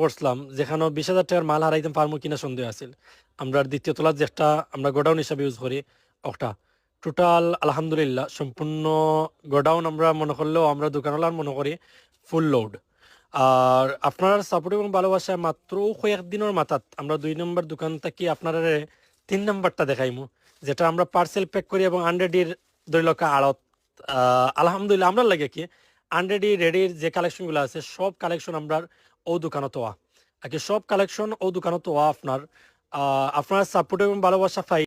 করছিলাম যেখানে 20,000 টাকার মাল হারাইতে পারবো কিনা সন্দেহ আছিল। আমরা দ্বিতীয় তলার যেটা আমরা গোডাউন হিসাবে ইউজ করি ওটা টোটাল আলহামদুলিল্লাহ সম্পূর্ণ গোডাউন আমরা মনে করলেও আমরা দোকানওয়ালার মনে করি ফুল লোড। আর আপনার সাপোর্ট এবং ভালোবাসায় মাত্র কয়েকদিনের মাথাত আমরা 2 নম্বর দোকান থেকে আপনার 3 নম্বরটা দেখাইমু, যেটা আমরা পার্সেল প্যাক করি এবং আনরেডির দৈলকা আড়ত। আলহামদুলিল্লাহ আমরা লাগে কি আনরেডি রেডির যে কালেকশনগুলো আছে সব কালেকশন আমরা ও দোকানত আর কি সব কালেকশন ও দোকানত আপনার আপনার সাপোর্ট এবং ভালোবাসা পাই।